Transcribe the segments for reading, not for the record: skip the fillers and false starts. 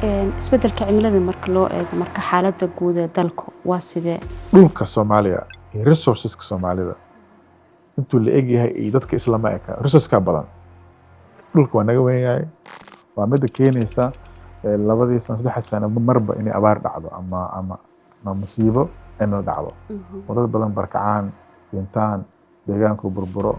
isbeddelka cimilada marka loo eego marka xaaladda guud ee dalka waa sidee? dhulka Soomaaliya iyo resourceska Soomaalida intuu la eg yahay iyo dadka islama eka resourceska badan dhulka waa naga weyn yahay waa mid keenaysa labadii sano saddex sano marba inay abaar dhacdo ama musiibo inuu dhacdo wadad badan barkacaan dhintaan deegaanku burburo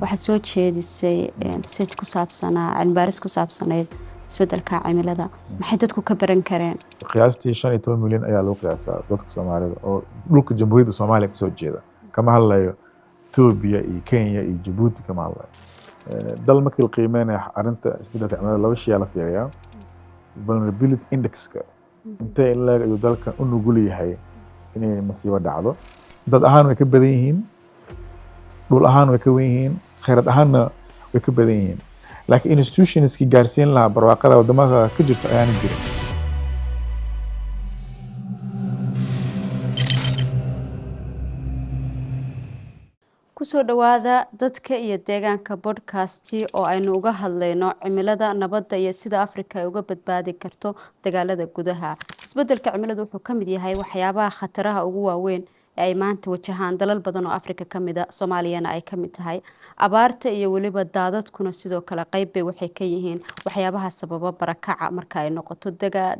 waxaad soo jeedisay sij ku saabsanaa cilmibaaris ku saabsaneyd isbeddelka cimilada maxay dadku ka baran kareen qiyaastii 15 milyan ayaa loo qiyaasaa dadka Soomaalida oo dhulka Jamhuuriyadda Soomaaliya kasoo jeeda kama hadlayo Ethiopia iyo Kenya iyo Djibouti kama hadlayo dal markii la qiimeynaya arrinta isbeddelka cimilada laba shay la fiiriyaa vulnerability index-ka intee leeg ayuu dalkan u nugul yahay inay masiibo dhacdo dad ahaan way ka badan yihiin dhul ahaan way ka weyn yihiin kheyraad ahaanna way ka badan yihiin laakiin institutionskii gaarsiin lahaa barwaaqada wadamada ka jirta ayaana jirin kusoo dhawaada dadka iyo deegaanka podcast oo aynu uga hadlayno cimilada nabadda iyo sida Afrika ay uga badbaadi karto dagaalada gudaha isbeddelka cimilada wuxuu ka mid yahay waxyaabaha khataraha ugu waaweyn ee ay maanta wajahaan dalal badan oo Afrika ka mid ah Soomaaliyana ay ka mid tahay abaarta iyo waliba daadadkuna sidoo kale qayb bay waxay ka yihiin waxyaabaha sababa barakaca marka ay noqoto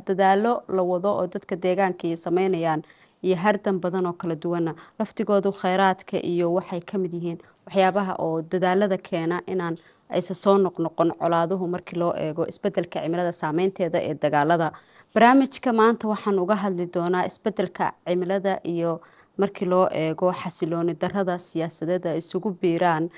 dadaalo la wado oo dadka deegaanka ay sameynayaan iyo hardan badan oo kala duwana laftigoodu kheyraadka iyo waxay ka mid yihiin waxyaabaha oo dadaalada keena inaan aysa soo noqnoqon colaaduhu markii loo eego isbeddelka cimilada saameynteeda ee dagaalada barnaamijka maanta waxaan uga hadli doonaa isbeddelka cimilada iyo markii loo eego xasilooni darrada siyaasadeed ay isugu biiraan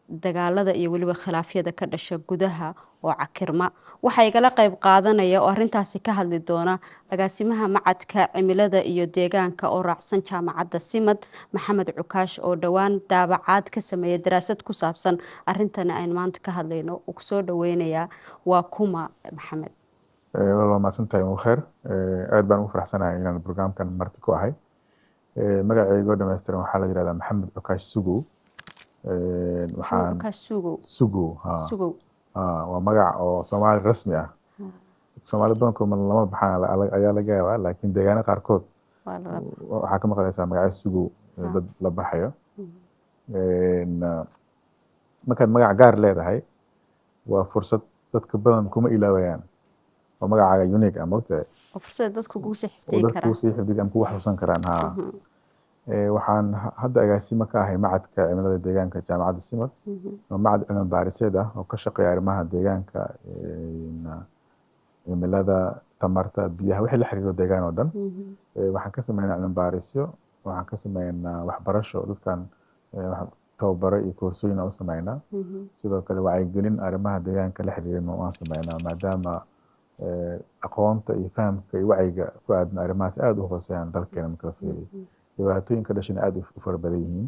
dagaalada iyo waliba khilaafyada ka dhasha gudaha oo cakirma waxa igala qayb qaadanaya oo arintaasi ka hadli doona agaasimaha macadka cimilada iyo deegaanka oo raacsan jaamacadda Simad Maxamed Cukaash oo dhawaan daabacaad ka sameeyay daraasad ku saabsan arintan ay maanta ka hadlayno uu soo dhaweynaya waa kuma Maxamed والله ما سنتي مخير aad baan u faraxsanahay inaan barnaamijkan marti ku ahay magacaygu dhameystiran waxaa la yiraahdaa Maxamed Cukaash Sugu waxaan Sugu waa magac oo Soomaali rasmi ah Soomaali badankood lama baxaan ayaa laga yaabaa laakiin deegaano qaarkood waxaa ka maqlaysaa magaca Sugu dad la baxayo markaad magac gaar leedahay waa fursad dadka badan kuma ilaawayaan oo magacaaga unique ah moogtahay fursad dadku ku sii xifdin ku xasuusan karaan waxaan hadda agaasimo ka ahay macadka cimilada deegaanka jaamacadda Simad oo macad cilmi baariseed ah oo ka shaqeeya arrimaha deegaanka cimilada tamarta biyaha wixii la xiriiro deegaan oo dhan waxaan ka sameynaa cilmi baarisyo waxaan ka sameynaa waxbarasho dadkan tababaro iyo koorsooyin aan u sameynaa sidoo kale wacyigelin arrimaha deegaanka la xiriirana waan sameynaa maadaama aqoonta iyo fahamka iyo wacyiga ku aadna arrimahaas aad u hooseeyaan dalkeena marka la fiiriyo dhibaatooyinka dhashana aad u fara badan yihiin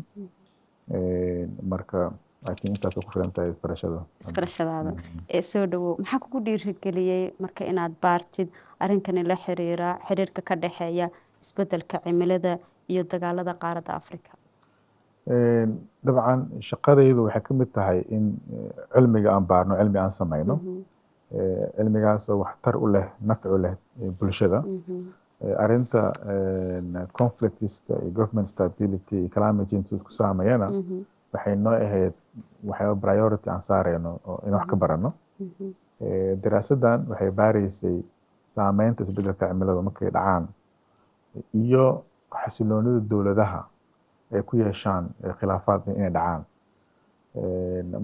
marka laakiin intaas ku filan tahay isbarashadaada soo dhawow maxaa kugu dhiirigeliyey marka inaad baartid arrinkani la xiriirka ka dhexeeya isbeddelka cimilada iyo dagaalada qaaradda Afrika dabcan shaqadaydu waxay ka mid tahay in cilmiga aan baarno cilmi aan sameyno cilmigaas oo waxtar u leh nafci u leh bulshada arinta conflictska iyo government stability iyo climate change isku saameeyana waxay noo ahayd waxyaabo priority aan saareyno oo in wax ka barano daraasadan waxay baaraysay saameynta isbeddelka cimilada markay dhacaan iyo xasiloonida dowladaha ay ku yeeshaan khilaafaad inay dhacaan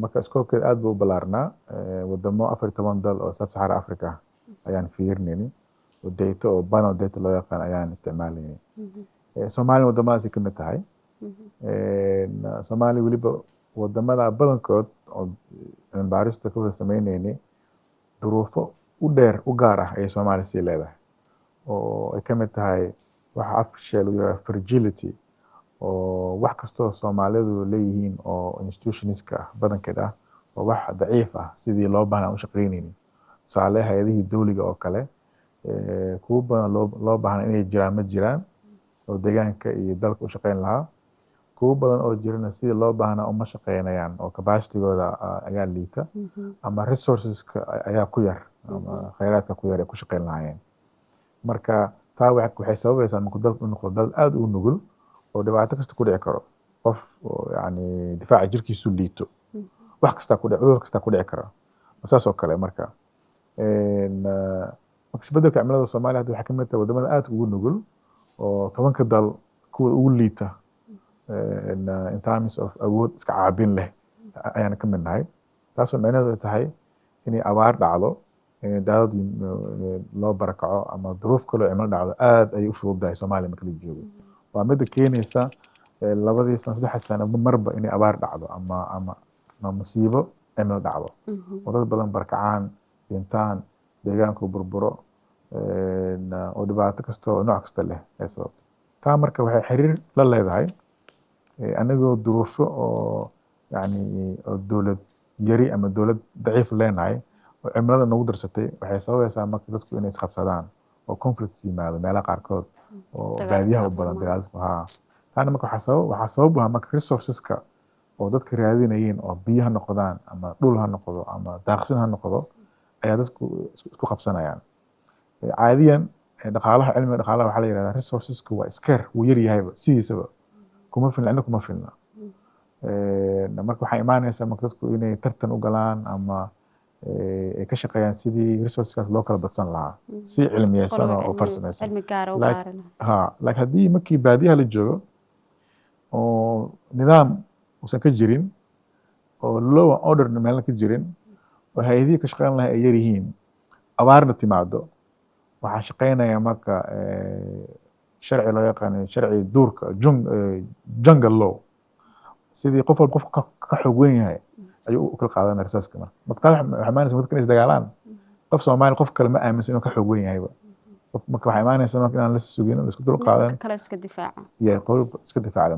marka iskoobkeeda aad buu u balaarnaa wadamo 14 dal oo sub-Sahara Africa ayaan fiirinaynay oo data oo panel data loo yaqaan ayaan isticmaalaynay Soomaaliya wadamadaasi ka mid tahay Soomaaliya weliba wadamada badankood oo baarista ka sameynaynay duruufo u dheer u gaar ah ay Soomaaliya sii leedahay oo ay ka mid tahay waxa afsheel u yahay fragility oo wax kastoo Soomaalidu leeyihiin oo institutionska badankeed ah oo wax daciif ah sidii loo baahnaa u shaqeynaynin tusaale hay'adihii dawliga oo kale kuwa badan loo baahnaa inay jiraan ma jiraan oo deegaanka iyo dalka u shaqeyn lahaa kuwa badan oo jirana sidii loo baahnaa uma shaqeynayaan oo capacity-gooda ayaa liita ama resourceska ayaa ku yar ama khayraadka ku yar ay ku shaqayn lahaayeen. Marka taa waxay sababaysaa markuu dalku noqdo dal aad u nugul oo dhibaato kasta ku dhici karo. Qof oo yani difaaca jirkiisu liito, wax kasta ku dhici, cudur kasta ku dhici kara. Saas oo kale marka isbeddelka cimilada Soomaaliya hadda waxay ka mid tahay wadamada aad ugu nugul oo 10ka dal kuwa ugu liita in terms of awood iska caabin leh ayaan ka mid nahay. Taasoo micnaheedu tahay inay abaar dhacdo, daadad loo barakaco ama duruuf kale oo cimilo dhacdo aad ay u fududahay Soomaaliya marka la joogo. Waa midda keenaysa 2 sano 3 sano marba inay abaar dhacdo ama musiibo cimilo dhacdo. oo dad badan barakacaan, dhintaan, deegaanku burburo oo dhibaato kasta oo nooc kasta leh ay sababto. Taa marka waxay xiriir la leedahay anagoo duruufo oo yani oo dowlad yari ama dowlad daciif leenahay oo cimilada nagu darsatay waxay sababaysaa marka dadku inay isqabsadaan oo conflict yimaado meelaha qaarkood oo baadiyaha u badan dagaalku. taana marka waxaa sabab u ah marka resourceska oo dadka raadinayeen oo biyo ha noqdaan ama dhul ha noqdo ama daaqsin ha noqdo ayaa dadku isku qabsanayaan. caadiyan dhaqaalaha cilmiga dhaqaalaha waxaa la yidhahdaa resourceska waa scarce, wuu yar yahayba sidiisaba, kuma filna kuma filna. marka waxaa imaanaysa marka dadku inay tartan u galaan ama ay ka shaqeeyaan sidii resourceskaas loo kala badsan lahaa si cilmiyeysan oo farsamaysan. laakiin haddii markii baadiyaha la joogo oo nidaam uusan ka jirin oo law and order meelna ka jirin oo hay-adihii ka shaqeyn lahaa ay yar yihiin, abaarna timaado, waxaa shaqeynaya marka sharci loo yaqaano sharci duurka jungle law. sidii qof walba qof ka xoog weyn yahay ayuu u kala qaadanaya resourceska. marka taa waxay imaanaysa dadka inay isdagaalaan. qof Soomaali qof kale ma aaminsan inuu ka xoog weyn yahayba. marka waxay imaanaysa marka inaan la sugin oo isku dul qaadan kala iska difaaca qolba iska difaacda.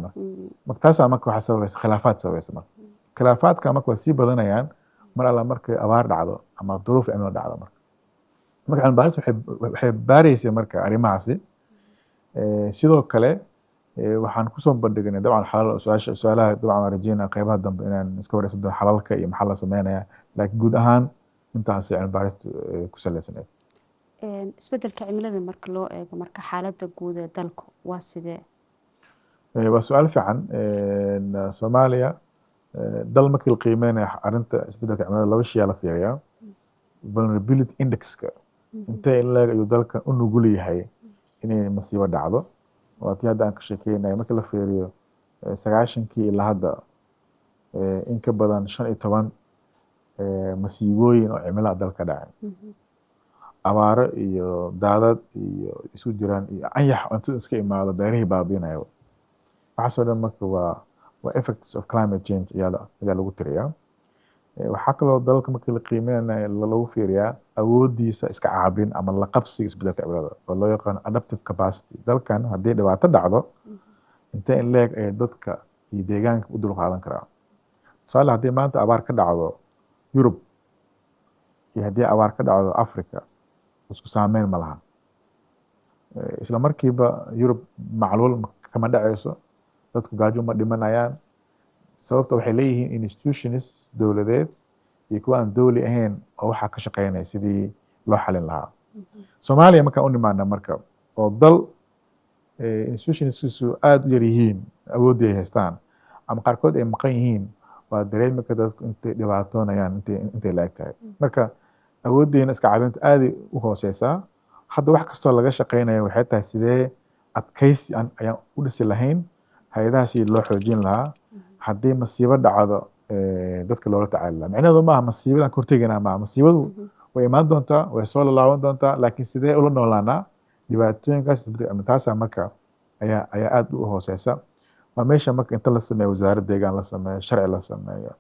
marka taasaa marka waxaa sababaysa khilaafaad sababaysa. marka khilaafaadka marka waa sii badanayaan mar alla markay abaar dhacdo ama duruuf cimilo dhacdo. marka cilmi baaris waxay baaraysa marka arrimahaasi. sidoo kale waxaan kusoo bandhignay dabcan xalal su'aalaha dabcan waan rajeynaa qeybaha dambe inaan iska wareysan doono xalalka iyo maxaa la sameynaya, laakiin guud ahaan intaas cilmi baaristu ku saleysaneed. isbeddelka cimilada marka loo eego marka xaaladda guud ee dalku waa sidee? waa su'aal fiican. Soomaaliya dal markii la qiimeynayo arrinta isbeddelka cimilada laba shay la fiiriyaa. vulnerability indexka intee in leeg ayuu dalkan u nugul yahay inay masiibo dhacdo. waa tii hadda aan ka sheekeynaya marka la fiiriyo 90kii ilaa hadda in ka badan 15 masiibooyin oo cimilada dalka dhacay. abaaro iyo daadad iyo isu jiraan iyo anyax inta iska imaado beerihii baabiinaya. waxaasoo dhan marka waa effects of climate change ayaa lagu tiriyaa. waxaa kaloo dalka markii la qiimeynayo lagu fiiriyaa awoodiisa iska caabin ama la qabsiga isbeddelka cimilada oo loo yaqaano adaptive capacity. dalkan haddii dhibaato dhacdo intee in leeg ay dadka iyo deegaanka u dul qaadan karaa. tusaale haddii maanta abaar ka dhacdo Yurub iyo haddii abaar ka dhacdo Africa isku saameyn ma laha. isla markiiba Yurub macluul kama dhacayso, dadku gaajo ma dhimanayaan. sababta waxay leeyihiin institutions dowladeed iyo kuwa aan dowli ahayn oo waxaa ka shaqeynaya sidii loo xalin lahaa. Soomaaliya markaan u nimaana marka oo dal institutionskiisu aad u yar yihiin, awoodii ay haystaan ama qaarkood ay maqan yihiin, waa dareemi karta dadku intay dhibaatoonayaan intay la eg tahay. marka awooddeena iska caabinta aaday u hooseysaa. hadda wax kastoo laga shaqeynaya waxay tahay sidee adkaysi ayaan u dhisi lahayn, hay-adaha sidii loo xoojin lahaa haddii masiibo dhacdo dadka loola tacaali lahaa. micnaheedu maaha masiibadan ka hortegaynaa maaha. masiibadu way imaan doontaa, way soo laalaaban doontaa, laakiin sidee ula noolaanaa dhibaatooyinkaas. taasaa marka ayaa aad u hooseysa. waa meesha marka inta la sameeyo wasaaradda deegaan la sameeyo, sharci la sameeyo,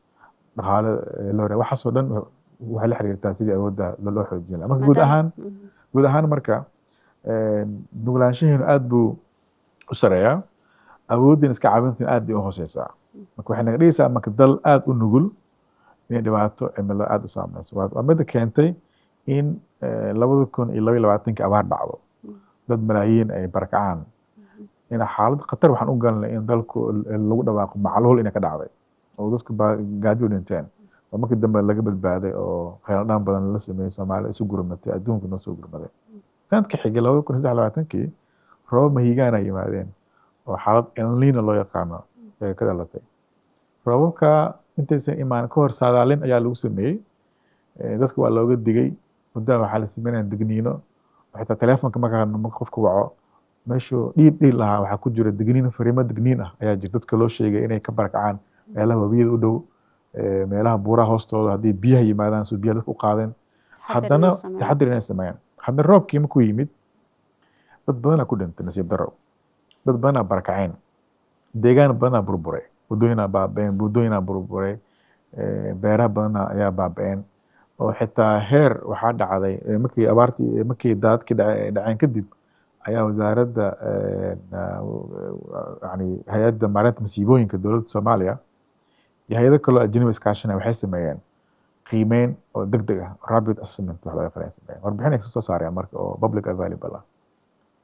dhaqaale loo reebo, waxaasoo dhan waxay la xiriirtaa sidii awoodda loo xoojin lahaa. marka guud ahaan marka nuglaanshaheenu aad buu u sareeyaa, awooddiina iska caabintiin aad bay u hooseysaa. marka waxay naga dhigaysaa marka dal aad u nugul inay dhibaato cimilo aad u saameyso. waa midda keentay in 2022 abaar dhacdo, dad malaayiin ay barakacaan. ina xaalad khatar waxaan u galnay in dalku lagu dhawaaqo macluul inay ka dhacday oo dadku gaajo u dhinteen markii dambe laga badbaaday oo kheyladhaan badan la sameeyey Soomaaliya isu gurmatay adduunka noo soo gurmaday sanadkii xigay 2023 roobab mahiigaana yimaadeen oo xaalad El Niño loo yaqaano ee ka dhalatay roobabka intaysan imaan ka hor saadaalin ayaa lagu sameeyey dadka waa looga digay muddo waxaa la sameynaya digniino xitaa telefoonka marka qofku waco meeshuu dhiid lahaa waxaa ku jira digniin fariimo digniin ah ayaa jira dadka loo sheegay inay ka barakacaan meelaha wabiyada u dhow meelaha buuraha hoostooda haddii biyaha yimaadaan soo biyaha dadka u qaadeen haddana taxadir inay sameeyaan haddana roobkii markuu yimid dad badanaa ku dhintay nasiib daro dad badanaa barakaceen deegaan badanaa burburay wadooyinaa baaba'een buundooyinaa burburay beeraha badanaa ayaa baaba'een oo xitaa heer waxaa dhacday markii daadadkii dhaceen kadib ayaa wasaaradda yani hay-adda maareynta masiibooyinka dowladda Soomaaliya iyo hay-ado kaloo ajnabi iskaashanaya waxay sameeyeen qiimeyn oo degdeg ah rapid assessment wax laga sameeyeen warbixin ay soo saarayaan marka oo public available ah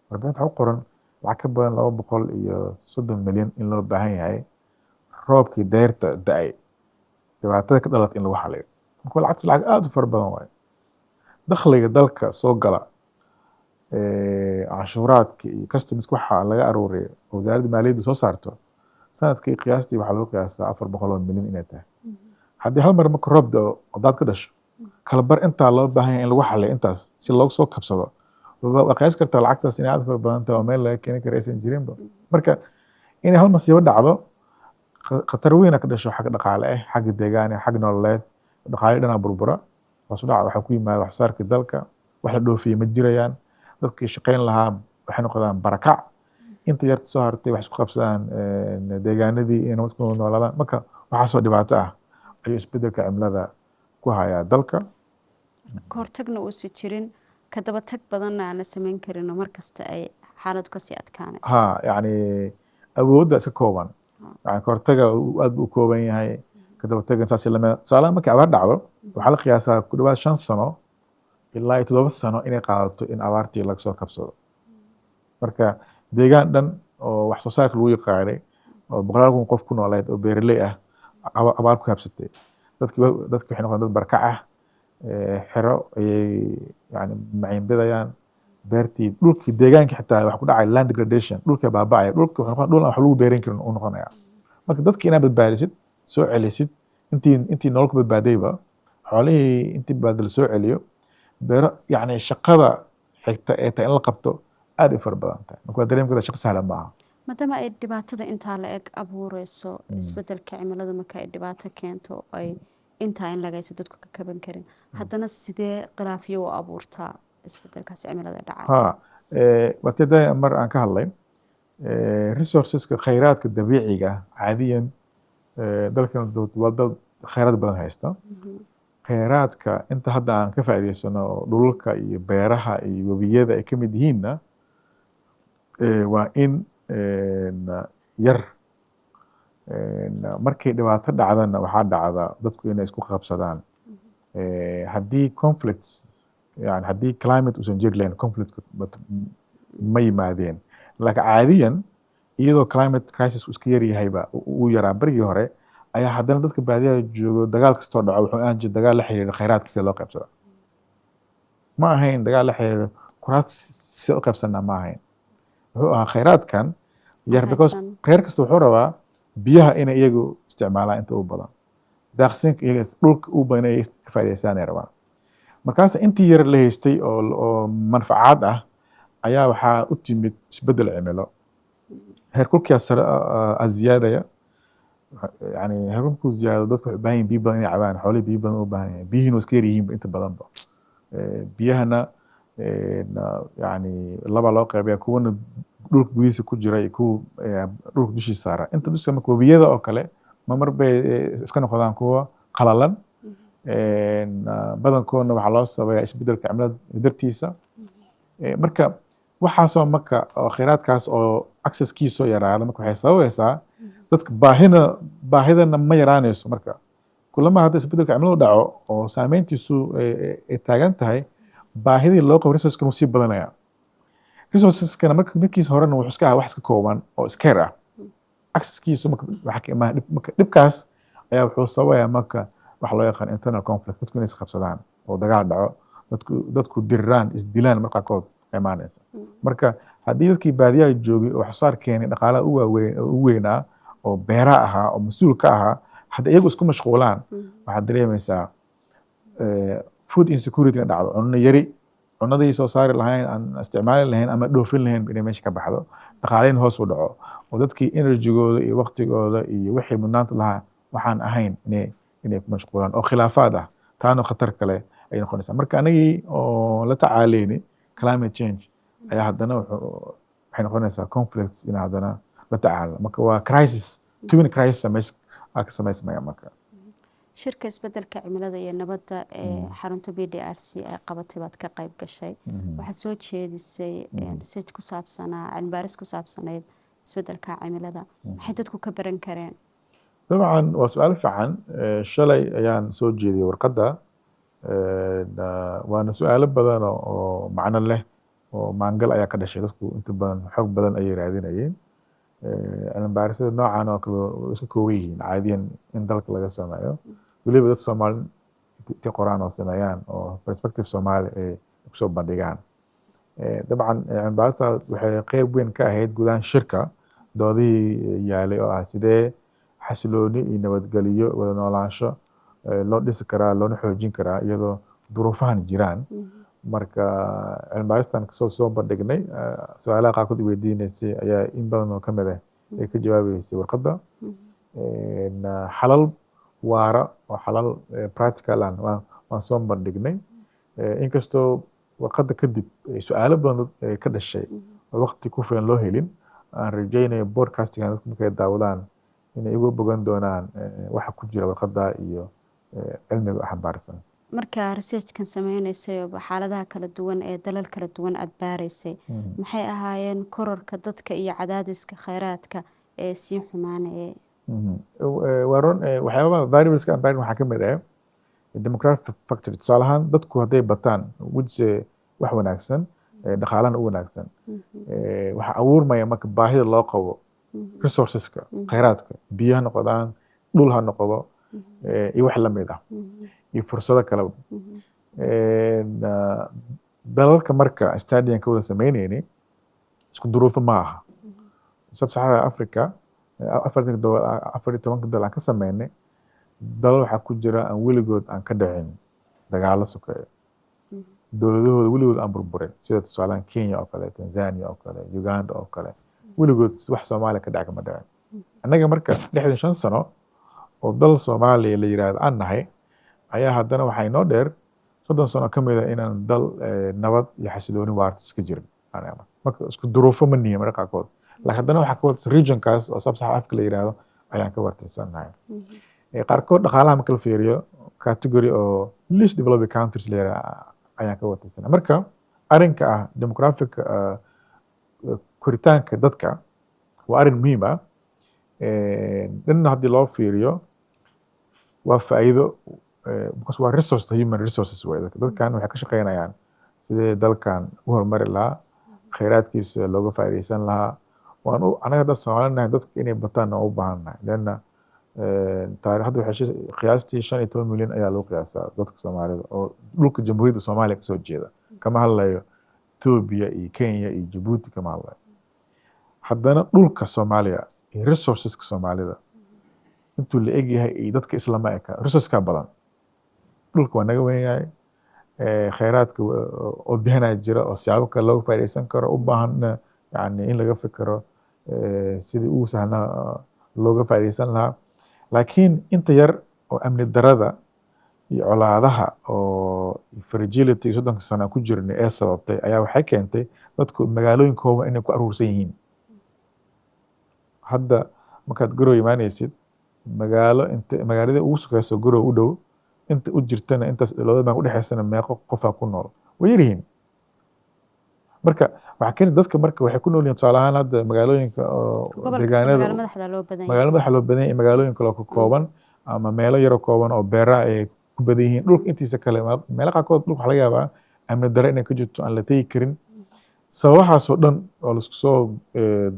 warbixinta waxaa u qoran lacag ka badan 230 milyan in loo baahan yahay roobkii deyrta da'ay dhibaatada ka dhalatay in lagu xaliyo marka lacagtaas lacag aad u fara badan waaye dakhliga dalka soo gala canshuuraadka iyo customs waxa laga aruuriyo wasaaradda maaliyadda soo saarto sanadkii qiyaastii waxaa lagu qiyaasaa 400 milyan inay tahay haddii hal mar marka roob da'o oo daad ka dhasho kala bar intaa loo baahan yahay in lagu xaliyo intaas si loogu soo kabsado waa qiyaas kartaa lacagtaas inay aad u fara badan tahay oo meel laga keeni kara aysan jirinba marka inay hal masiibo dhacdo khatar weyn ka dhasho xagga dhaqaale ah xagga deegaan xagga nololeed dhaqaale dhanaa burbura hoos u dhaca waxaa ku yimaada wax soo saarka dalka wax la dhoofiyey ma jirayaan dadkii shaqayn lahaa waxay noqdaan barakac inta yarta soo hartay wax isku qabsadaan deegaanadii iyo nabad ku noolaadaan marka waxaasoo dhibaato ah ayuu isbedelka cimilada ku hayaa dalka kahortagna uusi jirin ka daba tag badanna aan la samayn karin mar kasta ay xaaladu kasii adkaanayso ha yani awoodda iska kooban yani kahortaga aad buu u kooban yahay ka daba tagan saas lamida tusaalaha markii abaar dhacdo waxaa la qiyaasaa ku dhawaad 5 sano ilaa 7 sano inay qaadato in abaartii laga soo kabsado marka deegaan dhan oo wax soo saarka lagu yaqaanay oo 100,000 qof ku noolayd oo beeraley ah abaar ku habsatay dadki waxay noqdeen dad barakac ah xero ayay yani maciinbidayaan beertii dhulkii deegaanka xitaa wax ku dhacay land degradation dhulka baaba'aya dhulka dhul wax lagu beeran karin uu noqonaya marka dadkii inaad badbaadisid soo celisid intii nolol ku badbaadayba xoolihii intii badbaadal soo celiyo beero yani shaqada xigta ee tahay in la qabto aad u fara badan tahay marka dareem kada shaqo sahlan maaha maadaama ay dhibaatada intaa la eg abuureyso isbedelka cimilada marka ay dhibaato keento ay intaa in lagayso dadku ka kaban karin haddana sidee khilaafiyo u abuurtaa isbedelkaasi cimilada dhacay watada mar aan ka hadlay resourceska khayraadka dabiiciga caadiyan dalkan waa dal khayraad badan haysta khayraadka inta hadda aan ka faa'iideysano dhulka iyo beeraha iyo webiyada ay ka mid yihiinna waa in yar markay dhibaato dhacdana waxaa dhacda dadku inay isku qabsadaan haddii conflicts yani haddii climate uusan jiri lahayn conflict ma yimaadeen laakiin caadiyan iyadoo climate crisis iska yar yahayba uu yaraa barigii hore ayaa haddana dadka baadiyaha joogo dagaal kastoo dhaco wuxuu ahaan jiray dagaal la xiriira khayraadka sida loo qaybsada ma ahayn dagaal la xiriira kuraad sida u qaybsanaa ma ahayn wuxuu ahaa khayraadkan yar because khayr kasta wuxuu rabaa biyaha inay iyagu isticmaalaan inta u badan daaqsinka iyaga dhulka u badan inay ka faa'iideystaan ay rabaan markaas intii yar la haystay oo manfacaad ah ayaa waxaa u timid isbedel cimilo heerkulkii sare ziyaadaya yani heerkulku ziyaado dadku waxay u baahan yihiin biyo badan inay cabaan xoolihii biyo badan u baahan yihiin biyihiina waa iska yar yihiinba inta badanba biyahana yani laba loo qaybaya kuwana dhulka gudihiisa ku jira iyo kuwa dhulka dushiisa saara inta dusha marka webiyada oo kale mar bay iska noqdaan kuwa qalalan badankoodna waxaa loo sabayaa isbedelka cimilada dartiisa marka waxaasoo marka oo khayraadkaas oo accesskiisoo yaraada marka waxay sababaysaa dadka baahidana ma yaraanayso marka kulama hadda isbedelka cimiladu dhaco oo saameyntiisu ay taagan tahay baahidii loo qabo resourcekan uu sii badanaya resourceskana markiisa horena wuxuu iska wax iska kooban oo scarce ah accesskiisu marka dhibkaas ayaa wuxuu sababayaa marka waxa loo yaqaan internal conflict dadku inay isqabsadaan oo dagaal dhaco dadku diriraan isdilaan markaa kood imaanaysa marka haddii dadkii baadiyaha joogay oo waxsaar keenay dhaqaalaha u weynaa oo beera ahaa oo mas-uul ka ahaa hadda iyagu isku mashquulaan waxaad dareemaysaa food insecurity na dhacdo cunno yari cunadii soo saari lahayn aan isticmaali lahayn ama dhoofin lahayn inay meesha ka baxdo dhaqaalayn hoos u dhaco oo dadkii enerjigooda iyo waqtigooda iyo wixii mudnaanta lahaa waxaan ahayn inay ku mashquulaan oo khilaafaad ah taana khatar kale ay noqonaysaa marka anagii oo la tacaaleyni climate change ayaa haddana waxay noqonaysaa conflicts in haddana la tacaalo marka waa crisis twin crisis ka samaysmaya marka shirka isbedelka cimilada iyo nabadda ee xarunta BDRC ay qabatay baad ka qayb gashay waxaad soo jeedisay research ku saabsanaa cilmi baaris ku saabsaneyd isbedelka cimilada maxay dadku ka baran kareen dabcan waa su-aal fiican shalay ayaan soo jeediyey warqadda waana su-aalo badan oo macno leh oo maangal ayaa ka dhashay dadku inta badan xoog badan ayay raadinayeen cilmi baarisada noocan oo kale iska kooban yihiin caadiyan in dalka laga sameeyo weliba dad Soomaali intii qoraan oo sameeyaan oo perspective Soomaali ay kusoo bandhigaan dabcan cilmi baarista waxay qayb weyn ka ahayd gudaha shirka doodihii yaalay oo ah sidee xasilooni iyo nabadgeliyo wada noolaansho loo dhisi karaa loona xoojin karaa iyadoo duruufahan jiraan marka cilmi baaristan soo bandhignay su-aalaha qaarkood weydiinaysay ayaa in badan oo ka mid ah ay ka jawaabaysay warqadda xalal waara oo xalal practical ah waan soo bandhignay inkastoo warqadda kadib su-aalo badan ka dhashay oo waqti ku filan loo helin aan rajaynayo broadcasting dadku markay daawadaan inay uga bogan doonaan waxa ku jira warqadda iyo cilmiga xambaarsan marka researchkan sameynaysay xaaladaha kala duwan ee dalal kala duwan aad baaraysay maxay ahaayeen kororka dadka iyo cadaadiska kheyraadka ee sii xumaanaya waron waxyaabaha variableska aan baarin waxaa ka mid ah demographic factor tusaale ahaan dadku hadday bataan wujse wax wanaagsan dhaqaalana u wanaagsan waxaa abuurmaya marka baahida loo qabo resourceska kheyraadka biyo ha noqdaan dhul ha noqdo iyo wax lamid ah iyo fursado kaleba dalalka marka stadiumka wada sameynayni isku duruufo ma aha sub-saxara Africa 14 dal aan ka sameynay dalal waxaa ku jira aan weligood aan ka dhicin dagaalo sokeeyo dowladahooda weligood aan burburin sida tusaalahan Kenya oo kale Tanzania oo kale Uganda oo kale weligood wax Soomaaliya ka dhac kama dhicin annaga marka 65 sano oo dal Soomaaliya la yiraahdo aan nahay ayaa haddana waxay noo dheer 30 sano ka mid ah inaan dal nabad iyo xasilooni waarta iska jirin marka isku duruufo ma nihin marka qaarkood laakiin haddana waxaa ka wada regionkaas oo sub-Saharan Africa la yiraahdo ayaan ka wartaysanahay qaarkood dhaqaalaha marka la fiiriyo category oo least developed countries la yiraahdo ayaan ka wartaysanahay marka arrinka ah demographic koritaanka dadka waa arrin muhiim ah dhanna haddii loo fiiriyo waa faa'iido because waa resource human resources way dadkan waxay ka shaqeynayaan sidee dalkan u horumari lahaa kheyraadkiisa looga faa'iidaysan lahaa waan anaga dad Soomaalinahay dadka inay bataan oo u baahannahay leanna taariikhda waxay qiyaastii 15 milyan ayaa loo qiyaasaa dadka Soomaalida oo dhulka jamhuuriyadda Soomaaliya kasoo jeeda kama hadlayo Ethiopia iyo Kenya iyo Djibouti kama hadlayo haddana dhulka Soomaaliya iyo resourceska Soomaalida intuu la eg yahay iyo dadka islama eka resourceska badan dhulka waa naga weyn yahay kheyraadka oo bixinaya jira oo siyaabo kale looga faa'iidaysan karo u baahan yani in laga fikiro sidii ugu sahlnaa looga faa'iidaysan lahaa laakiin inta yar oo amni darada iyo colaadaha oo fragility 30 sano ku jirnay ee sababtay ayaa waxay keentay dadku magaalooyinkooda inay ku aruursan yihiin hadda markaad garow imaanaysid magaalada ugu sokayso garow u dhow inta u jirtana intaas labada baan u dhaxaysana meeqo qofaa ku nool way yaryihiin marka waxaa keeni dadka marka waxay ku nool yihiin tusaale ahaan hadda magaalooyinka oo deegaanada magaalada madaxa loo badan yahay magaalooyin kale oo ka kooban ama meelo yaro kooban oo beera ay ku badan yihiin dhulka intiisa kale meelo qaarkood dhulka waxaa laga yaabaa amni dare inay ka jirto aan la tegi karin sababahaasoo dhan oo laisku soo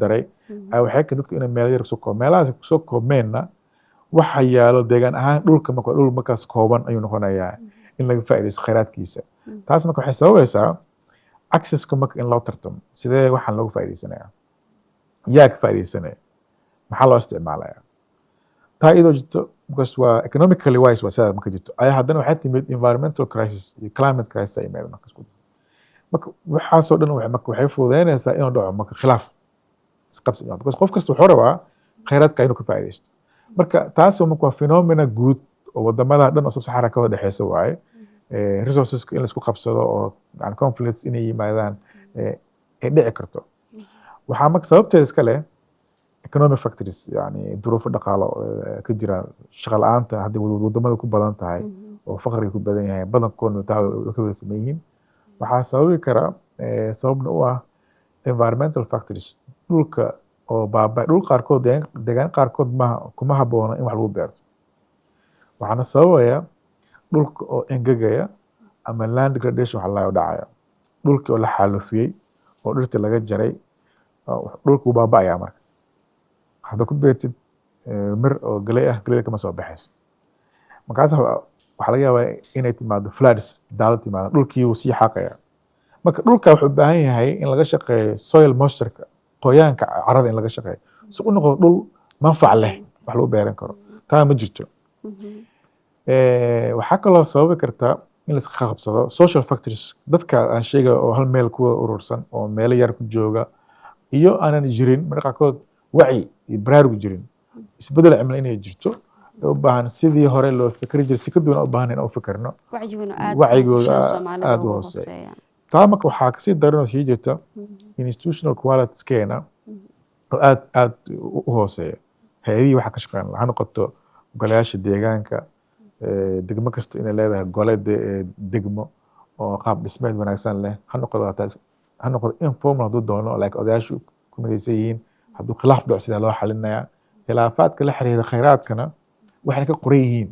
daray waxay keeni dadku inay meelo yar kusoo koob meelahaas kusoo koobmeenna waxa yaalo deegaan ahaan dhulka marka dhul markaas kooban ayuu noqonayaa in laga faa'iidaysto khayraadkiisa taas marka waxay sababaysaa accesska marka in loo tartamo sidee waxaan loogu faa'iidaysanayaa yaa ka faa'iidaysanaya maxaa loo isticmaalayaa taa iyadoo jirto because waa economically wise waa sidaa marka jirto ayaa haddana waxay timid environmental crisis iyo climate crisis ay imaadeen marka waxaasoo dhan waxay fududeynaysaa inuu dhaco marka khilaaf isqabsi because qof kasta wuxuu rabaa khayraadka inuu ka faa'iidaysto marka taas marka waa phenomena guud oo wadamada dhan oo sub-Sahara ka wada dhexeysa waaye resourceska in la isku qabsado oo conflicts inay yimaadaan ay dhici karto waxaa marka sababteeda iska leh economic factors yani duruufo dhaqaalo ka jira shaqo la'aanta haddii wadamada ku badan tahay oo faqriga ku badan yahay badankoodna taa ka wada sameyn yihiin waxaa sababi kara sababna u ah environmental factors dhulka oo baaba dhul qaarkood deegaan qaarkood kuma habboona in wax lagu beerto waxaana sababaya dhulka oo engegaya ama land degradation waxa laga dhacaya dhulka oo la xaalufiyey oo dhirta laga jaray dhulka uu baaba'aya marka hadda ku beertid mir oo galay ah galay kama soo baxayso markaas waxa laga yaabaa inay timaado floods daadad timaado dhulkii uu sii xaqaya marka dhulka wuxuu u baahan yahay in laga shaqeeyo soil moisture qoyaanka carrada in laga shaqeeyo si uu noqdo dhul manfac leh wax lagu beeran karo taa ma jirto waxaa kaloo sababi karta in la iska qabsado social factors dadka aan sheegay oo hal meel kuwa urursan oo meelo yar ku jooga iyo aanan jirin marka qaarkood wacyi iyo baraarug jirin isbedel cimilo inay jirto u baahan sidii hore loo fikri jiray si ka duwan u baahan in aan u fikirno wacyigooda aad u hooseeya taa marka waxaa kasii daranoo sii jirta institutional qualityskeena oo aad u hooseeya hay-adihii waxaa ka shaqeyn ha noqoto golayaasha deegaanka degmo kasta inay leedahay gole degmo oo qaab dhismeed wanaagsan leh ha noqdo informal hadduu doono like odayaashu ku midaysan yihiin hadduu khilaaf dhaco sidaa loo xalinayaa khilaafaadka la xiriira khayraadkana waxayna ka qoran yihiin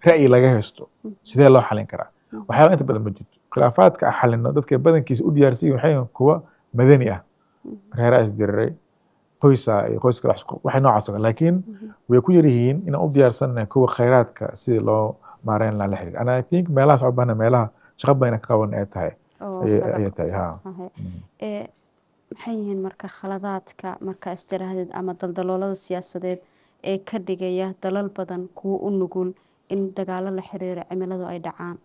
ra'yi laga haysto sidee loo xalin karaa waxyaaba inta badan ma jirto khilaafaadka aan xalino dadka badankiisa u diyaarsan yihin waxay kuwa madani ah reeraa isdiriray qoysa iyo qoyska waxay noocaas oo laakiin way ku yar yihiin inaan u diyaarsannahay kuwa khayraadka sidii loo maareyn lahaa la xiriir and I think meelahaas u baahna meelaha shaqo badan ka qaban ay tahay ayay tahay ha maxay yihiin marka khaladaadka marka istiraahdeed ama daldaloolada siyaasadeed ee ka dhigaya dalal badan kuwa u nugul in dagaalo la xiriira cimiladu ay dhacaan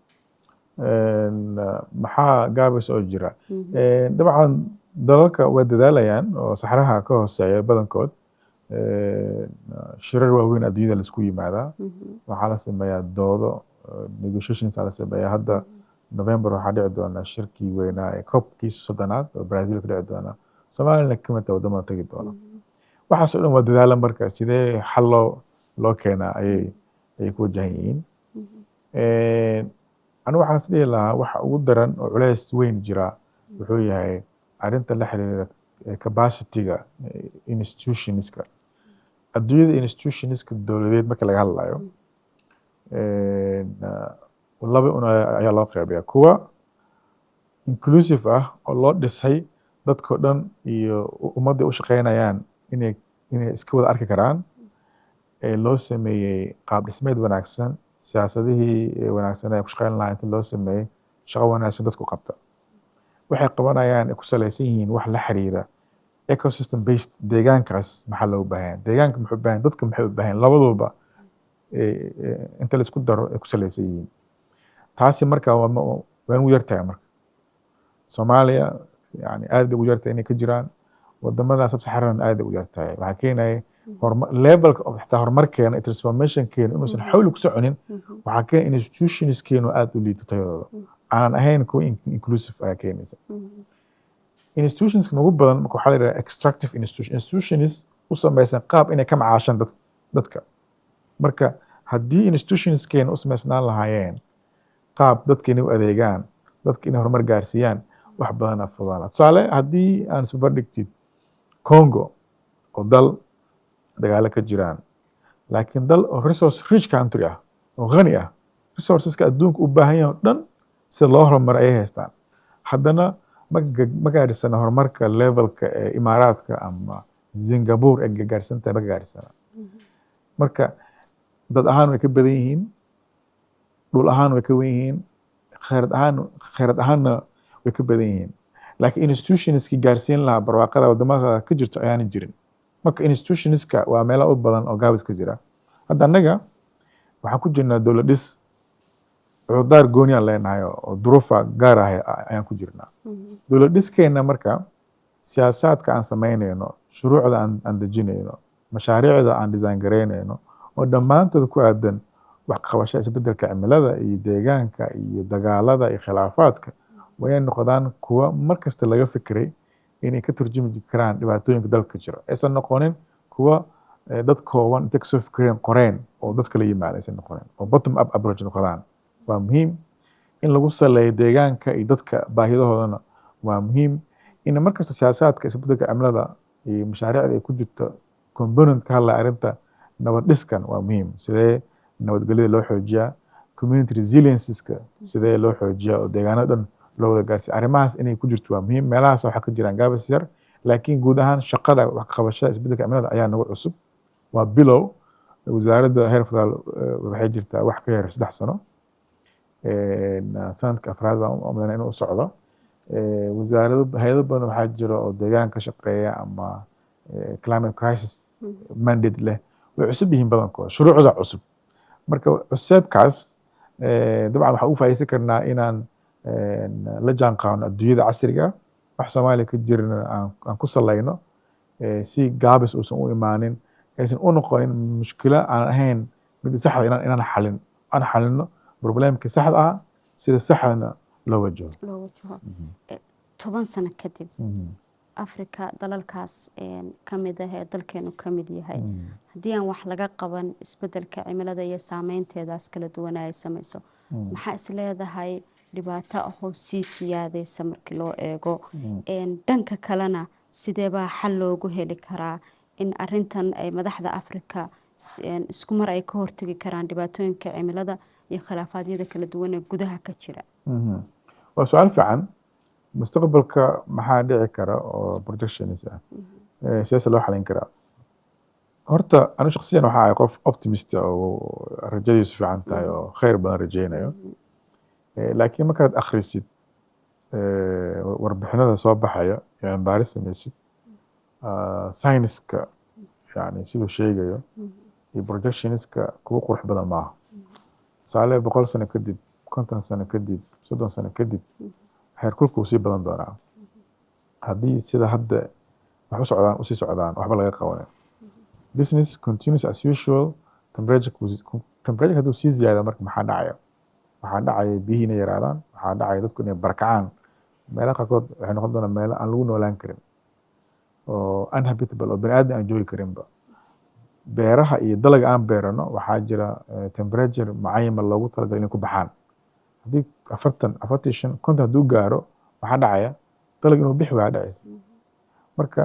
maxaa gaabis oo jira dabcan dalalka waa dadaalayaan oo saxraha ka hooseeya badankood shirar waaweyn adduunyada laisku yimaadaa waxaa la sameeyaa doodo negotiations la sameeyaa hadda November waxaa dhici doona shirkii weynaa ee COP-kiisa 30aad oo Brazil ka dhici doona Soomaalina ka mid ah wadamada tagi doona waxaas oo dhan waa dadaala marka sidee xal loo keenaa ayay ku wajahan yihiin anigu waxaan is dhihi lahaa waxa ugu daran oo culays weyn jira wuxuu yahay arrinta la xiriira capacity-ga institutionska adduunyada institutionska dowladeed marka laga hadlayo laba ayaa loo qeybiyaa kuwa inclusive ah oo loo dhisay dadkao dhan iyo ummadda u shaqeynayaan inay iska wada arki karaan loo sameeyey qaab dhismeed wanaagsan siyaasadihii wanaagsan ee ku shaqeyn lahaa inta loo sameeyey shaqo wanaagsan dadku qabta waxay qabanayaan ku salaysan yihiin wax la xiriira ecosystem based deegaankaas maxaa loo baahan deegaanka muxuu baahan dadka maxay u baahan labaduba inta la isku daro ay ku salaysan yihiin taasi marka waa ugu yartahay marka Soomaaliya yani aad bay ugu yartahay inay ka jiraan wadamada sub-Saharan aad bay ugu yartahay waxaa keenaya levelka xitaa horumarkeena transformationkeena inuusan xawli ku soconin waxaa keenaya institutionskeenu aad u liito tayadooda aan ahayn kuwa inclusive ayaa keenaysa institutionska ugu badan marka waxaa la yidhaha extractive institutions u samaysan qaab inay ka macaashaan dadka marka haddii institutionskeena u samaysnaan lahaayeen qaab dadka inay u adeegaan dadka inay horumar gaarsiiyaan wax badan aa fudaana tusaale haddii aan isbarbar dhigtid Congo oo dal dagaalo ka jiraan laakiin dal oo resource rich country ah oo qani ah resourceska adduunka u baahan yahay oo dhan si loo horumar ayay haystaan haddana ma gaadhisana horumarka levelka ee imaaraadka ama Singapore ee gaarsantahay ma gaadhisana marka dad ahaan way ka badan yihiin, dhul ahaan way ka wen yihiin, khayrad ahaanna way ka badan yihiin. laakiin institutionskii gaarsiin lahaa barwaaqada wadamada ka jirto ayaanan jirin. marka institutionska waa meelo u badan oo gaabis ka jira. hadda annaga waxaan ku jirnaa dowlad dhis, cudurdaar gooni aan leenahay oo duruufa gaar ah ayaan ku jirnaa. dowlad dhiskeena marka siyaasaadka aan samaynayno, shuruucda aan dejinayno, mashaariicda aan design garaynayno oo dhammaantood ku aadan wax qabashada isbedelka cimilada iyo deegaanka iyo dagaalada iyo khilaafaadka way noqdaan kuwa markasta laga fikiray inay ka turjumi karaan dhibaatooyinka dalka jira. aysan noqonin kuwa dad kooban intay kasoo fikireen qoreen oo dadka la yimaada, aysan noqonin oo bottom up approach noqdaan. waa muhiim in lagu saleeyo deegaanka iyo dadka baahidahoodana. waa muhiim in markasta siyaasaadka isbedelka cimilada iyo mashaariicda ay ku jirto component ka hadlaya arrinta nabad dhiskan. waa muhiim sidee nabadgelyada loo xoojiyaa, community resilienceska sidee loo xoojiyaa oo deegaanada dhan loo wada gaarsiiya. arrimahaas inay ku jirto waa muhiim. meelahaas waxaa ka jiraan gaabis yar, laakiin guud ahaan shaqada wax qabashada isbedelka cimilada ayaa nagu cusub. waa bilow. wasaaradda heer federaal waxay jirtaa wax ka yar 3 sano. sanadka afraad baan u malaynaya inuu u socdo. hay'ado badan waxaa jira oo deegaanka ka shaqeeya ama climate crisis mandate leh, way cusub yihiin badankooda, shuruucda cusub. marka cusubkaas dabcan waxaan ugu faa'iideysan karnaa inaan la jaan qaadno adduunyada casriga. wax Soomaaliya ka jirana aan ku salayno si gaabis uusan u imaanin, aysan u noqonin mushkilo aan ahayn mid saxda inaan xalino problemkii saxda ah sida saxdana loo wajaho. 10 sano kadib Afrika dalalkaas kamid ah ee dalkeenu kamid yahay, haddii aan wax laga qaban isbedelka cimilada iyo saameynteedaas kala duwan ay samayso, maxaa is leedahay dhibaato ahoo sii siyaadaysa markii loo eego? dhanka kalena sidee baa xal loogu heli karaa in arrintan ay madaxda Afrika isku mar ay ka hortagi karaan dhibaatooyinka cimilada iyo khilaafaadiyada kala duwan ee gudaha ka jira? waa su'aal fiican. mustaqbalka maxaa dhici kara oo projections ah siyaasa loo xalin karaa? horta anu shakhsiyan waxaa ahay qof optimist oo rajadiisu fiican tahay oo khayr badan rajaynayo. laakiin markaad akhrisid warbixinada soo baxaya yani baaris samaysid science-ka yani siduu sheegayo iyo projectionska kuwa qurux badan maaha. tusaale 100 sano kadib, 50 sano kadib, 30 sano kadib heerkulku sii badan doonaa haddii sida hadda wax usii socdaan waxba laga qabanin. business continues as usual. temperature hadduu sii ziyaado marka maxaa dhacaya? waxaa dhacaya biyihii inay yaraadaan, waxaa dhacaya dadku inay barakacaan. meelaha qaarkood waxay noqon doonaa meelo aan lagu noolaan karin oo unhabitable oo bani'aadam aan joogi karinba. beeraha iyo dalaga aan beerano waxaa jira temperature mucayama loogu talagalay inay ku baxaan. haddii 40, 45, 50 hadduu gaaro waxaa dhacaya dalag inuu bixi waa dhacaysa. marka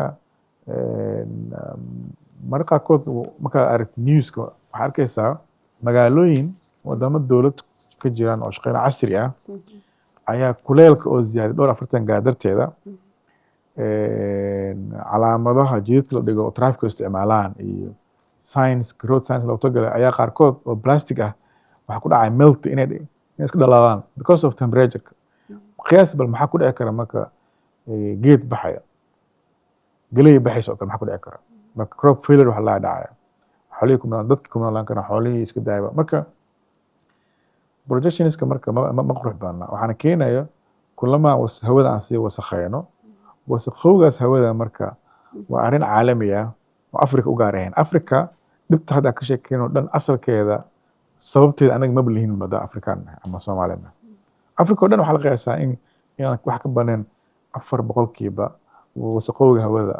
mararka qaarkood markaad aragti newska waxaad arkaysaa magaalooyin wadamo dowlad ka jiraan oo shaqeyn casri ah ayaa kuleelka oo ziyaaday 40 gaar darteeda calaamadaha jidadka la dhigo oo traffic isticmaalaan iyo road science loogu talagalay ayaa qaarkood oo plastic ah waxaa ku dhacay melt inay iska dhalaadaan because of temperature. qiyaas bal maxaa ku dhici kara marka geed baxaya, galey baxaysa oo kale maxaa ku dhici kara? marka crop failure waxa la dhacaya, xoolihii dadkii kuma noolaan karaan, xoolihii iska daayaba. marka projectionska marka ma qurux badna. waxaana keenaya kulama hawada aan sii wasakhayno. wasakhowgaas hawada marka waa arrin caalami ah oo Afrika u gaar ahayn. Afrika dhibta hadda ka sheekeyno dhan asalkeeda sababteeda anaga ma bilihin mada Afrikaan ama Soomaalina. Afrika oo dhan waxaa la qiyaasaa inaan wax ka banan 4% wasakhowga hawada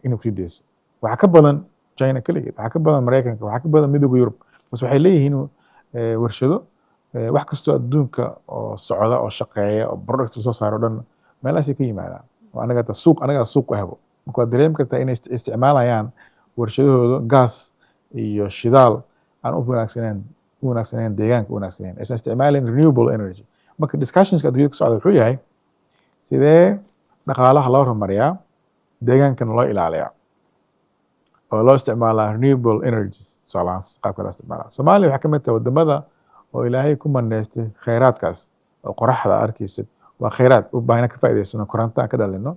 inuu fidayso. waxaa ka badan China kaligeed, waxaa ka badan Mareykanka, waxaa ka badan Midowga Yurub. bas waxay leeyihiin warshado wax kastoo adduunka oo socda oo shaqeeya oo product soo saaro dhan meelahaas ka yimaadaan. oo anaga suuq u habo. marka waad dareemi kartaa inay isticmaalayaan warshadahooda gaas iyo shidaal aan u wanaagsaneen deegaanka u wanaagsaneen. aysan isticmaalin renewable energy. marka discussionska adduunyada ka socda wuxuu yahay sidee dhaqaalaha loo horumariyaa, deegaankana loo ilaaliyaa oo loo isticmaalaa renewable energies tusaalahaan qaabka la isticmaala Soomaaliya waxaa ka mid tahay wadamada oo ilaahay ku maneystay kheyraadkaas oo qoraxda arkaysid waa kheyraad u baahan ka faa'iidaysano koronto aan ka dhalino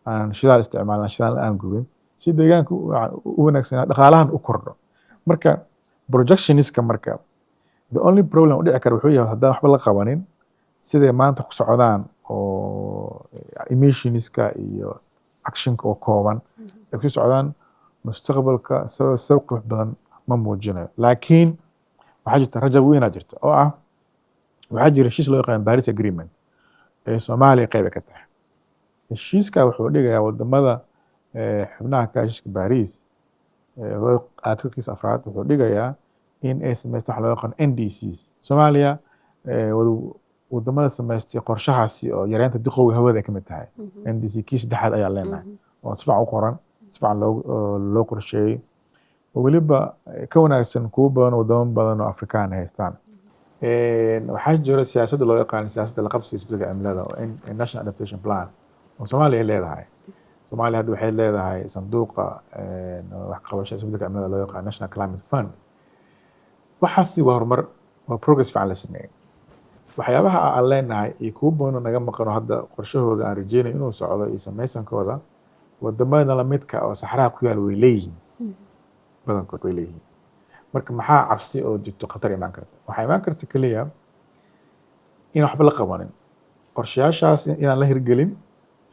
aan shidaal isticmaalna shidaal aan gubin si deegaanka u wanaagsanaa dhaqaalahan u kordho marka projectioniska marka the only problem u dhici kara wuxuu yahay haddaan waxba la qabanin siday maanta ku socdaan oo emissionska iyo actionka oo kooban ay ku socdaan mustaqbalka sabab qurux badan ma muujinayo laakiin waxaa jirta rajab weynaa jirta oo ah waxaa jira heshiis loo yaqaan Paris Agreement ee Soomaaliya qayb ka tahay heshiiska wuxuu dhigayaa wadamada xubnaha ka heshiiska Paris artikelkiisa afraad wuxuu dhigayaa in ay sameystaan waxa loo yaqaan NDCs Soomaaliya wadamada sameystay qorshahaasi oo yareynta diqowga hawada ay ka mid tahay NDC kii saddexaad ayaa leenahay oo si fiican u qoran si fiican loo qorsheeyey oo weliba ka wanaagsan kuwo badan wadamo badan oo Afrikaan haystaan waxaa jira siyaasadda loo yaqaan siyaasadda la qabsiga isbeddelka cimilada oo National Adaptation Plan oo Soomaaliya ay leedahay Soomaaliya hadda waxay leedahay sanduuqa wax qabashada isbeddelka cimilada loo yaqaan National Climate Fund waxaasi waa horumar waa progress fiican la sameeyey waxyaabaha aan leenahay iyo kuwo badan oo naga maqano hadda qorshahooda aan rajeynayo inuu socdo iyo samaysankooda wadamada la midka oo saxaraha ku yaal way leeyihiin badankood way leeyihiin marka maxaa cabsi oo jirto khatar imaan karta waxaa imaan karta kaliya in waxba la qabanin qorshayaashaas inaan la hirgelin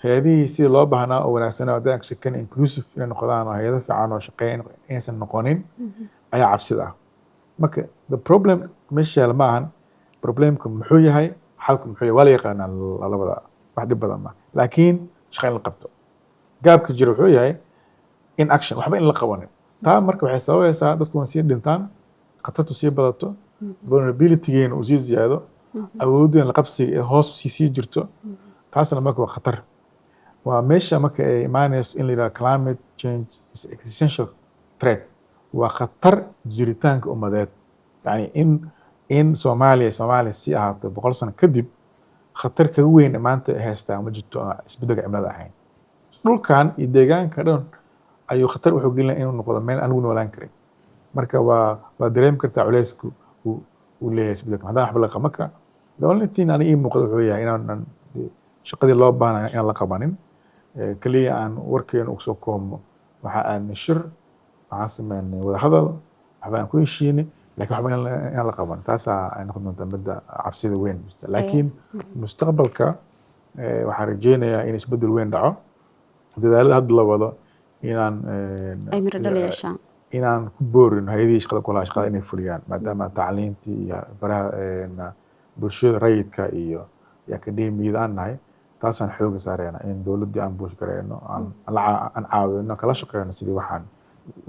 hay'adihii sidii loo baahnaa oo wanaagsanaa oo dadka shaqeyn inclusive inay noqdaan oo hay'ado fiican oo shaqeyn inaysan noqonin ayaa cabsida ah marka the problem meesha ma ahan problemka muxuu yahay xalku muxuu yahay waa la yaqaanaa labada wax dhib badan ma laakiin shaqeyn la qabto gaabka jira wuxuu yahay in action waxba in la qabanin taa marka waxay sababaysaa dadku waan sii dhintaan khatartu sii badato vulnerabilitygeena uu sii ziyaado awooddeena la qabsiga ee hoos sii jirto taasna marka waa khatar waa meesha marka ay imaanayso in la yidhaha climate change is existential threat waa khatar jiritaanka ummadeed yani in Soomaaliya si ahaato 100 sano kadib khatar kaga weyn maanta ay haystaa ma jirto isbeddelka cimilada ahayn dhulkan iyo deegaanka dhan ayuu khatar wuxuu gelinayaa inuu noqdo meel aan ugu noolaan karin marka waa dareemi kartaa culeysku uu leeyahay isbeddelka haddaan waxba la qaban marka the only thing aan ii muuqdo wuxuu yahay inaan shaqadii loo baahnayo inaan la qabanin kaliya aan warkeena ugu soo koobno waxa aan shir waxaan sameynay wada hadal waxba aan ku heshiinay laakiin waxba inaan la qaban taasaa ay noqon doontaa midda cabsida weyn jirta laakiin mustaqbalka waxaan rajeynayaa in isbeddel weyn dhaco dadaalada hadda la wado inaan ku boorin hay'adihii shaqada kulaha shaqada inay fuliyaan maadaama tacliintii iyo baraha bulshada rayidka iyo akademiyada aan nahay taasaan xooga saareyna in dowladdii aan buush gareyno aan caawino kala shaqeyno sidii waxaan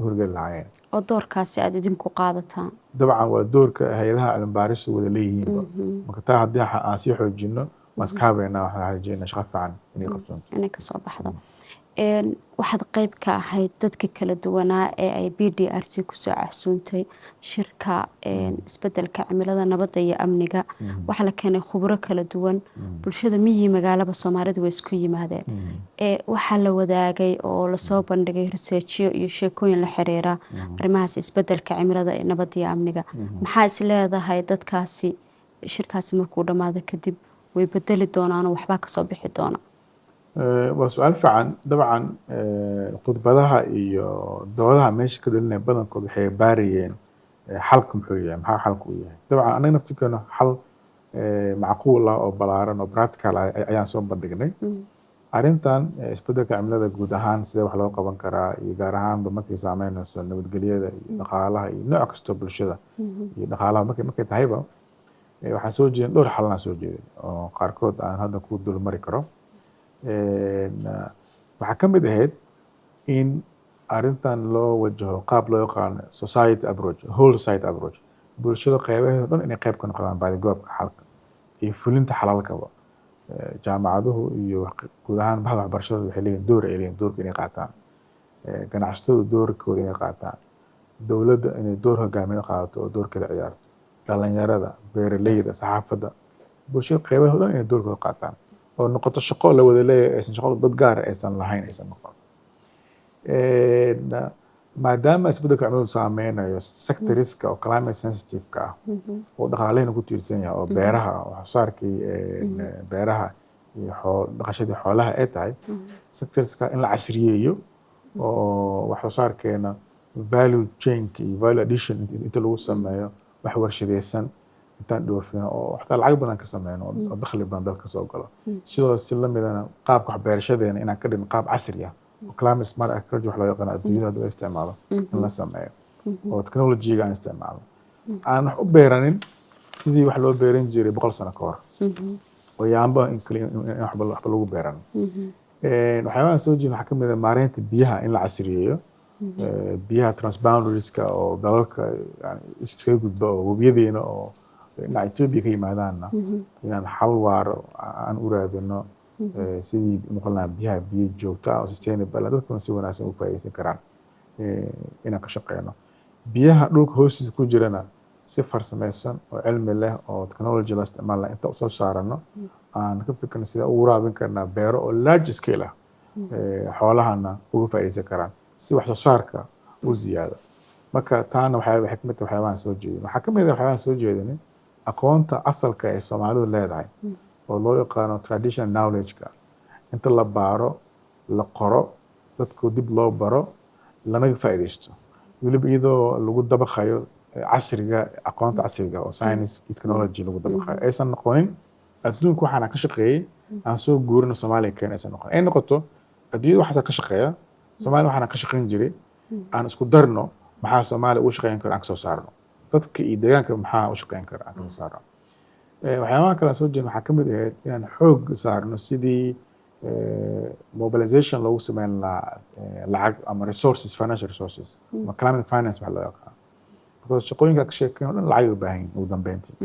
horgeli lahaayeen oo doorkaasi aad idinku qaadataan dabcan waa doorka hay'adaha cilmi-baaristu wada leeyihiinba marka taa haddii aan sii xoojino waan iska habeynaa waxaan rajeynaa shaqo fiican inay qabsoonto inay kasoo baxdo waxaad qayb ka ahayd dadka kala duwanaa ee ay BDRC kusoo casuuntay shirka isbeddelka cimilada nabadda iyo amniga waxaa la keenay khuburo kala duwan bulshada miyi magaalaba Soomaalida way isku yimaadeen waxaa la wadaagay oo lasoo bandhigay researchyo iyo sheekooyin la xiriira arrimahaas isbeddelka cimilada ee nabadda iyo amniga maxaa is leedahay dadkaasi shirkaasi markuu dhamaado kadib way bedeli doonaan oo waxbaa kasoo bixi doona waa su-aal fiican dabcan khudbadaha iyo doodaha meesha ka dhalinaya badankood waxay baarayeen xalka muxuu yahay maxaa xalka u yahay dabcan anaga naftirkeena xal macquul ah oo balaaran oo practical ah ayaan soo bandhignay arrintan isbeddelka cimilada guud ahaan sidee wax loo qaban karaa iyo gaar ahaanba markay saameynayso nabadgelyada iyo dhaqaalaha iyo nooc kastoo bulshada iyo dhaqaalaha markay tahayba waxaan soo jeedin dhowr xalanaa soo jeedin oo qaarkood aan hadda ku dulmari karo waxaa ka mid ahayd in arrintan loo wajaho qaab loo yaqaano society approach whole society approach bulshada qaybaheeda dhan inay qayb ka noqdaan baadigoobka xalka iyo fulinta xalalkaba jaamacaduhu iyo guud ahaan bahda waxbarashada waxay leeyihin door ay leeyihin doorka inay qaataan ganacsatadu doorkooda inay qaataan dowladda inay door hogaamiye qaadato oo doorkeeda ciyaarto dhalinyarada beeraleyda saxaafadda bulshada qaybaheeda dhan inay doorkooda qaataan oo noqoto shaqo la wada leeyahay aysan shaqo dad gaar aysan lahayn aysan noqon maadaama isbeddelka cimiladu saameynayo sectorska oo climate sensitive-ka ah oo dhaqaalehina ku tiirsan yahay oo beeraha wax soo saarkii beeraha iyo dhaqashadii xoolaha ay tahay sectorska in la casriyeeyo oo wax soo saarkeena value chain-ka iyo value addition inta lagu sameeyo wax warshadaysan intaan dhoofino oo xataa lacag badan ka sameyno oo dakhli badan dalka soo galo sidoo si la midana qaabka waxbeerashadeena inaan ka dhigno qaab casri ah oo climate smart agriculture wax loo yaqaan adduunyada hadda isticmaalo in la sameeyo oo technology-ga aan isticmaalo aan wax u beeranin sidii wax loo beeran jiray 100 sano ka hor oo yaamba in waxba lagu beeran waxyaabaha soo jeedin waxaa ka mid ah maareynta biyaha in la casriyeeyo biyaha transboundarieska oo dalalka iskaga gudba oo webiyadeena oo dhinaca Ethiopia ka yimaadaanna inaan xal waaro aan u raadino sidii noqon biyaha biyo joogto ah oo sustainable dadkuna si wanaagsan u faa'iideysan karaan inaan ka shaqeyno biyaha dhulka hoostiisa ku jirana si farsameysan oo cilmi leh oo technology la isticmaala inta u soo saarano aan ka fikirno sida u waraabin karnaa beero oo large scale ah xoolahana uga faa'iideysan karaan si wax soo saarka u ziyaado marka taana waxay xikmad waxyaabahan soo jeedin waxaa ka mid ah waxyaabahan soo jeedin aqoonta asalka ee Soomaalidu leedahay oo loo yaqaano traditional knowledge-ka inta la baaro la qoro dadku dib loo baro lana faa'iideysto weliba iyadoo lagu dabaqayo casriga aqoonta casriga oo science iyo technology lagu dabaqayo aysan noqonin adduunka waxaan ka shaqeeyay aan soo guurino Soomaaliya keen aysan noqon ay noqoto adduunyada waxaan ka shaqeeya Soomaaliya waxaan ka shaqeyn jiray aan isku darno maxaa Soomaaliya u shaqeyn kara aan soo saarno dadka iyo deegaanka maxaa u shaqeyn kara aan soo saarno waxyaabaha kale soo jeedin waxaa ka mid ah inaan xoog saarno sidii mobilization loogu sameyn lahaa lacag ama resources financial resources ama climate finance waxa loo yaqaan because shaqooyinka ka sheekeyn oo dhan lacag u baahan yihiin ugu dambeyntii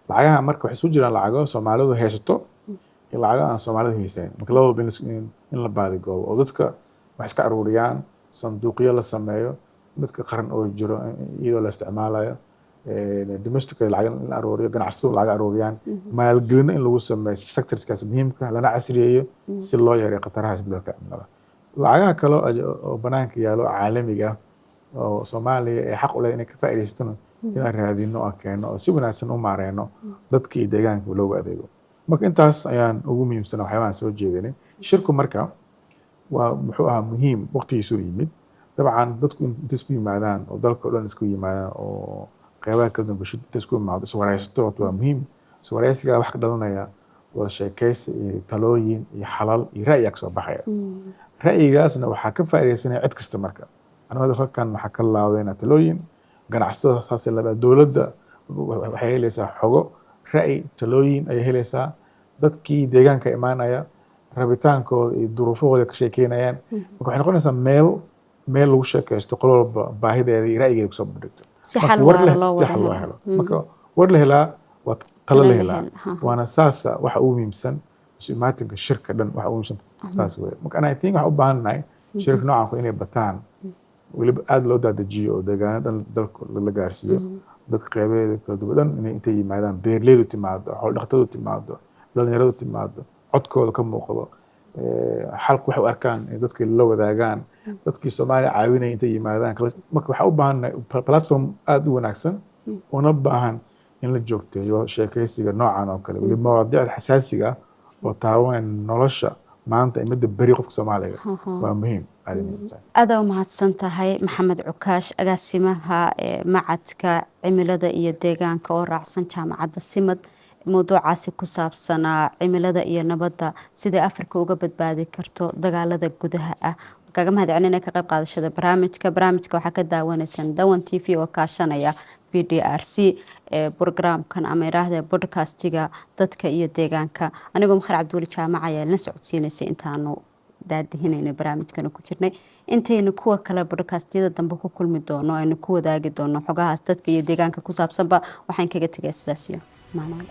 lacagaha marka waxay soo jiraan lacago Soomaalidu haysato iyo lacago aan Soomaalidu haysan marka labadaba in la baadigoobo oo dadka wax iska aruuriyaan sanduuqyo la sameeyo dadka qaran oo jiro iyadoo la isticmaalayo domestic lacag in la aruuriyo ganacsatada lacag aruuriyaan maalgelin in lagu sameeyo sectorskaas muhiimka lana casriyeeyo si loo yareeyo khataraha isbeddelka cimilada lacagaha kale oo banaanka yaalo caalamiga oo Soomaaliya ay xaq u leedahay inay ka faa'iideystaan inaan raadino oo keeno oo si wanaagsan u maareeno dadka iyo deegaanka loogu adeego marka intaas ayaan ugu muhiimsan waxyaabahan soo jeedinay shirku marka waa muxuu ahaa muhiim waqtigiisu yimid dabcan dadku inta isku yimaadaan oo dalka oo dhan isku yimaadaan oo qaybaha kala duwan bulshada inta isku yimaado iswareysato waa muhiim iswareysiga wax ka dhalanaya wada sheekaysi iyo talooyin iyo xalal iyo ra'yi ka soo baxaya ra'yigaasna waxaa ka faa'iideysanaya cid kasta marka aniga halkan waxaa ka laawdeena talooyin ganacsatada saas laba dawladda waxay helaysaa xogo ra'yi talooyin ay helaysaa dadkii deegaanka imaanaya rabitaankooda iyo duruufahooda ka sheekeynayaan marka waxay noqonaysaa meel lagu sheekaysto qolo walba baahideeda iyo ra'yigeeda kusoo bandhigto si xal waara loo helo marka war la helaa waa talo la helaa waana saasa waxa ugu muhiimsan isu imaatinka shirka dhan waxa ugu muhiimsan saas weeye marka I think waxaan u baahannahay shirka noocan inay bataan weliba aad loo daadajiyo oo deegaanada dhan dalka la gaarsiiyo dadka qaybadeeda kala duwan inay intay yimaadaan beeraleydu timaado xoolo dhaqatadu timaado dhalinyaradu timaado codkooda ka muuqdo xalku waxay u arkaan in dadka la wadaagaan dadkii Soomaaliya caawinaya intay yimaadaan marka waxaan u baahannahay platform aad u wanaagsan una baahan in la joogteeyo sheekaysiga noocan oo kale weliba mawaadiicda xasaasiga oo taawan nolosha maanta imada bari qofka Soomaaliga waa muhiim aad u mahadsan tahay Maxamed Cukaash agaasimaha macadka cimilada iyo deegaanka oo raacsan jaamacadda Simad mowduucaasi ku saabsanaa cimilada iyo nabadda sida Afrika uga badbaadi karto dagaalada gudaha ah kaga mahadcelinayna ka qayb qaadashada barnaamijka waxaa ka daawanaysan Dawan TV oo kaashanaya BDRC programkan ama iraahda podcastiga dadka iyo deegaanka anigoo Makhar Cabduuli Jaamac ayaa la socodsiinaysa intaanu daadihinayna barnaamijkan ku jirnay intaynu kuwa kale podcastyada dambe ku kulmi doono aynu ku wadaagi doono xogahaas dadka iyo deegaanka ku saabsanba waxaan kaga tagay sidaas iyo maanaam